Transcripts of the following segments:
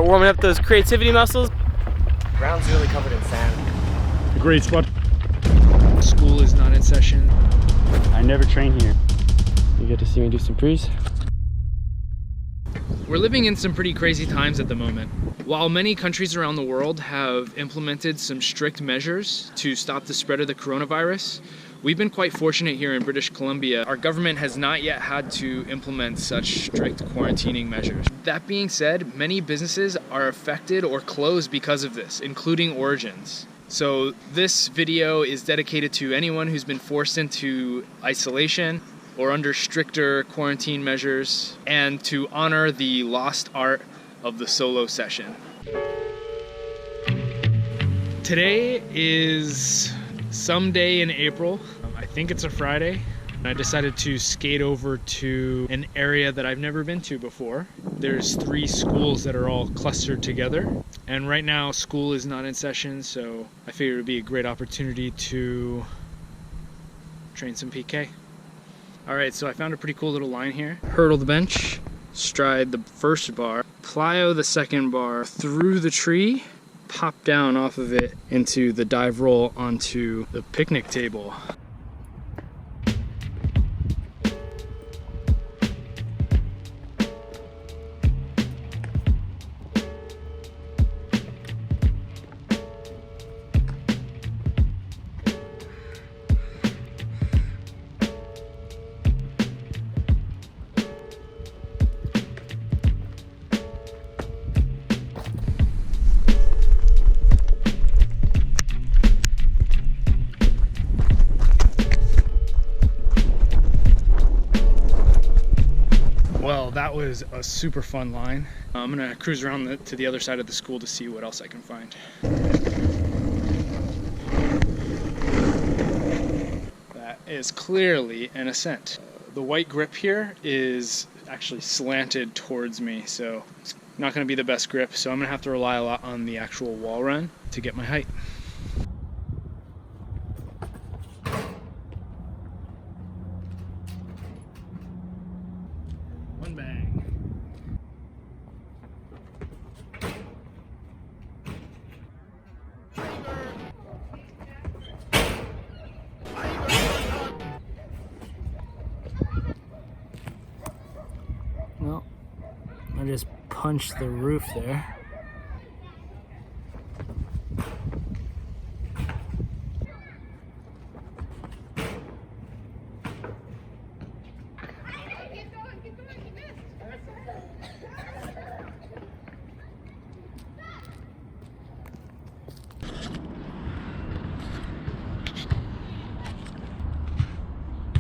Start warming up those creativity muscles. Ground's really covered in sand. A great spot. School is not in session. I never train here. You get to see me do some prees. We're living in some pretty crazy times at the moment. While many countries around the world have implemented some strict measures to stop the spread of the coronavirus, we've been quite fortunate here in British Columbia. Our government has not yet had to implement such strict quarantining measures. That being said, many businesses are affected or closed because of this, including Origins. So this video is dedicated to anyone who's been forced into isolation or under stricter quarantine measures, and to honor the lost art of the solo session. Today is some day in April. I think it's a Friday. I decided to skate over to an area that I've never been to before. There's 3 schools that are all clustered together. And right now school is not in session, so I figured it would be a great opportunity to train some PK. All right, so I found a pretty cool little line here. Hurdle the bench, stride the first bar, plyo the second bar through the tree, pop down off of it into the dive roll onto the picnic table. Well, that was a super fun line. I'm gonna cruise around to the other side of the school to see what else I can find. That is clearly an ascent. The white grip here is actually slanted towards me, so it's not gonna be the best grip, so I'm gonna have to rely a lot on the actual wall run to get my height. One bang. Well, I just punched the roof there.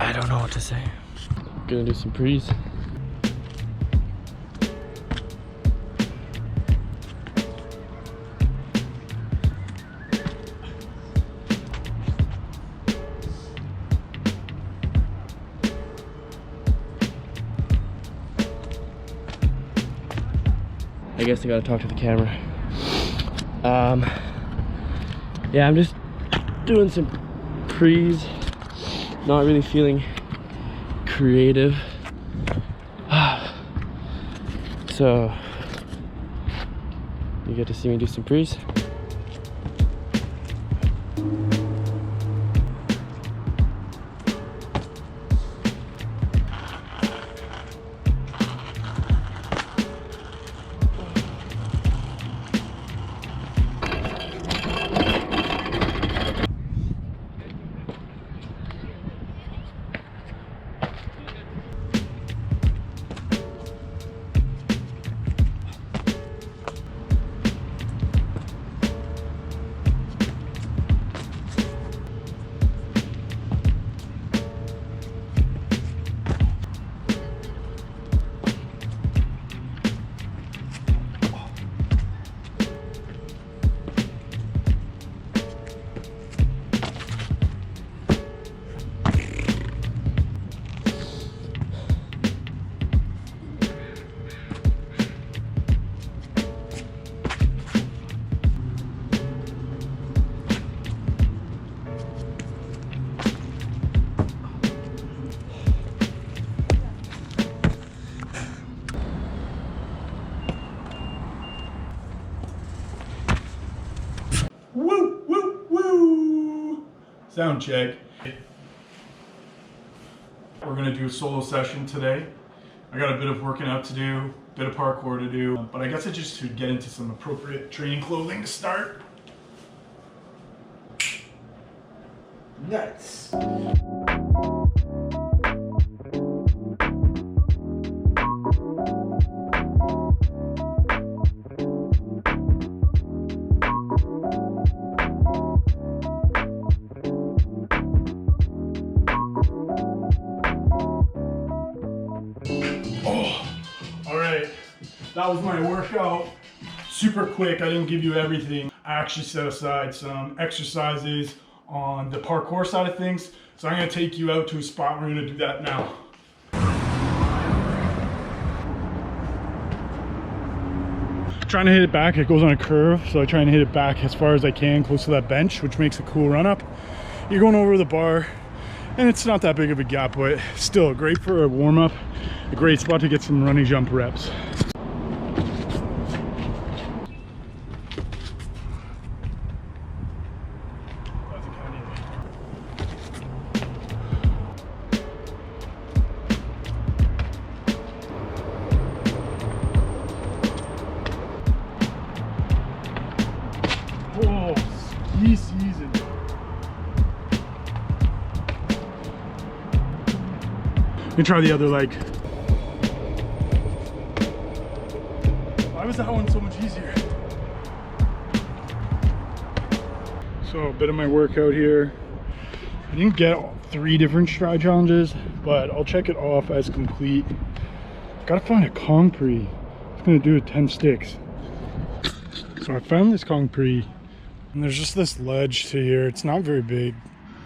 I don't know what to say. Gonna do some prees. I guess I gotta talk to the camera. Yeah, I'm just doing some prees. Not really feeling creative. So you get to see me do some prees. Woo, woo, woo. Sound check. We're gonna do a solo session today. I got a bit of working out to do, a bit of parkour to do, but I guess I just should get into some appropriate training clothing to start. Nice. That was my workout. Super quick, I didn't give you everything. I actually set aside some exercises on the parkour side of things. So I'm gonna take you out to a spot, we're gonna do that now. Trying to hit it back, it goes on a curve. So I try and hit it back as far as I can, close to that bench, which makes a cool run up. You're going over the bar, and it's not that big of a gap, but still great for a warm up. A great spot to get some running jump reps. Oh, ski season. You can try the other leg. Why was that one so much easier? So a bit of my workout here. I didn't get all 3 different stride challenges, but I'll check it off as complete. Gotta find a concrete. I'm gonna do it 10 sticks. So I found this concrete, and there's just this ledge to here. It's not very big,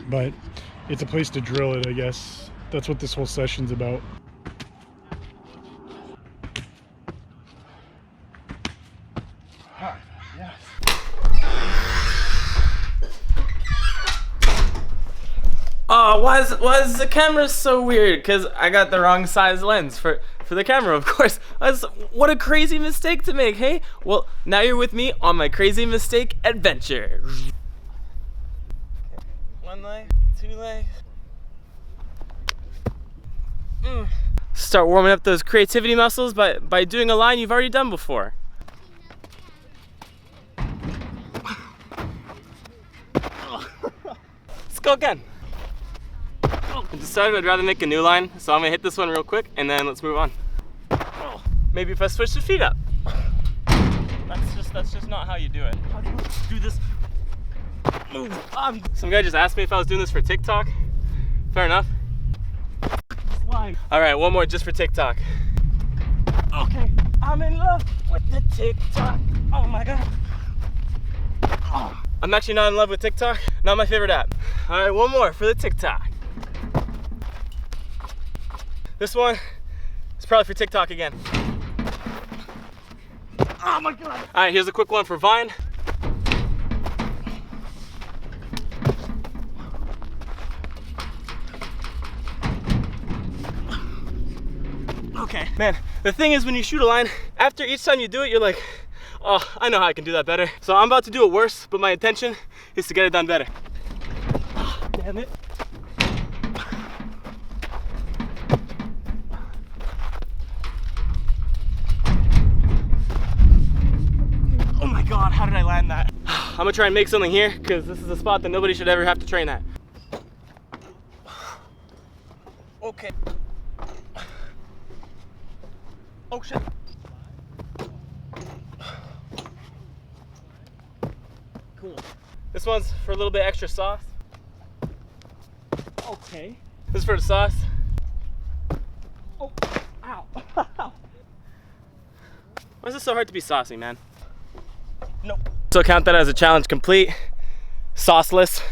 but it's a place to drill it, I guess. That's what this whole session's about. Yes. Oh, why is the camera so weird? Cause I got the wrong size lens for the camera, of course. What a crazy mistake to make, hey? Well, now you're with me on my crazy mistake adventure. One leg, 2 legs. Start warming up those creativity muscles by doing a line you've already done before. Let's go again. I decided I'd rather make a new line, so I'm gonna hit this one real quick and then let's move on. Maybe if I switch the feet up. That's just not how you do it. How do you do this? Some guy just asked me if I was doing this for TikTok. Fair enough. All right, one more just for TikTok. Okay, I'm in love with the TikTok. Oh my God. I'm actually not in love with TikTok. Not my favorite app. All right, one more for the TikTok. This one is probably for TikTok again. Oh my God. All right, here's a quick one for Vine. Okay. Man, the thing is when you shoot a line, after each time you do it, you're like, oh, I know how I can do that better. So I'm about to do it worse, but my intention is to get it done better. Oh, damn it. Oh my God, how did I land that? I'm gonna try and make something here because this is a spot that nobody should ever have to train at. Okay. Oh shit. Cool. This one's for a little bit extra sauce. Okay. This is for the sauce. Oh, ow. Why is it so hard to be saucy, man? Nope. So count that as a challenge complete. Sauceless.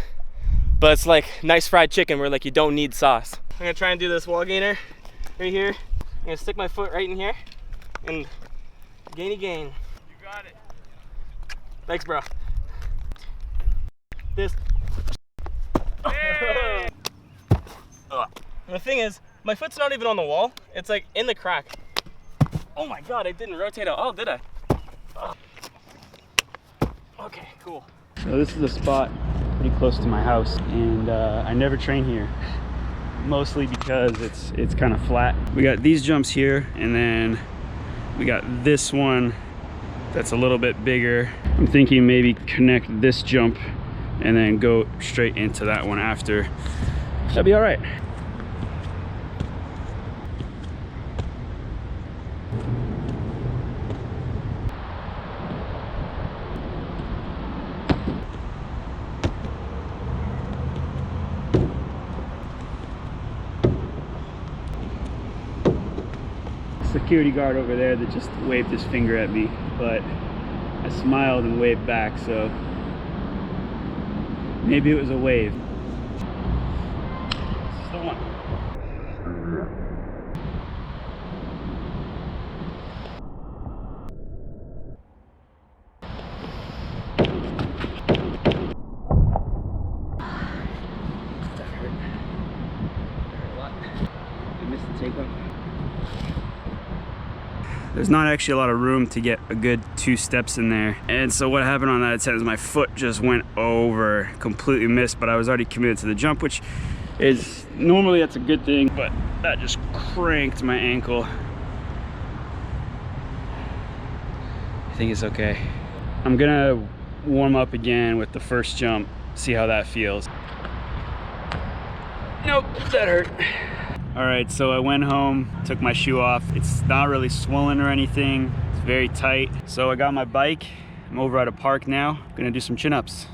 But it's like nice fried chicken where like you don't need sauce. I'm gonna try and do this wall gainer right here. I'm gonna stick my foot right in here and gainy gain. You got it. Thanks, bro. This. Hey! The thing is, my foot's not even on the wall. It's like in the crack. Oh my God, I didn't rotate out. Oh, did I? Okay, cool. So this is a spot pretty close to my house, and I never train here, mostly because it's kind of flat. We got these jumps here, and then we got this one that's a little bit bigger. I'm thinking maybe connect this jump and then go straight into that one after. That'd be all right. Security guard over there that just waved his finger at me, but I smiled and waved back, so maybe it was a wave. This is the one. That hurt. That hurt a lot. I missed the takeoff. There's not actually a lot of room to get a good 2 steps in there. And so what happened on that attempt is my foot just went over, completely missed, but I was already committed to the jump, which is, normally that's a good thing, but that just cranked my ankle. I think it's okay. I'm gonna warm up again with the first jump, see how that feels. Nope, that hurt. All right, so I went home, took my shoe off. It's not really swollen or anything. It's very tight. So I got my bike. I'm over at a park now. I'm gonna do some chin-ups.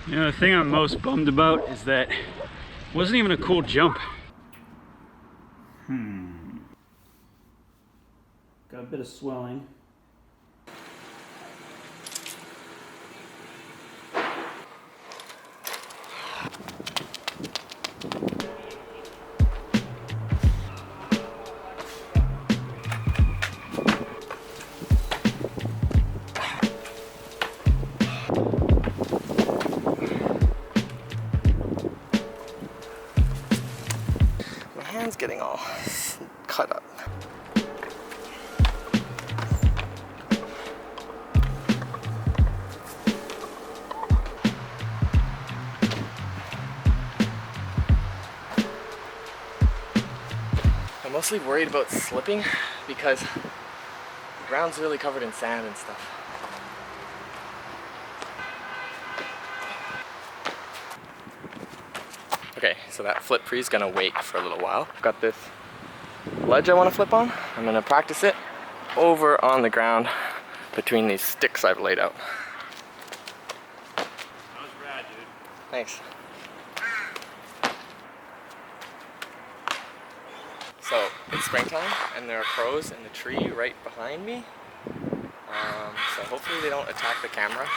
You know, the thing I'm most bummed about is that it wasn't even a cool jump. Got a bit of swelling. My hand's getting all cut up. I'm mostly worried about slipping because the ground's really covered in sand and stuff. Okay, so that flip pre is gonna wait for a little while. I've got this ledge I want to flip on. I'm gonna practice it over on the ground between these sticks I've laid out. That was rad, dude. Thanks. So it's springtime and there are crows in the tree right behind me. So hopefully they don't attack the camera.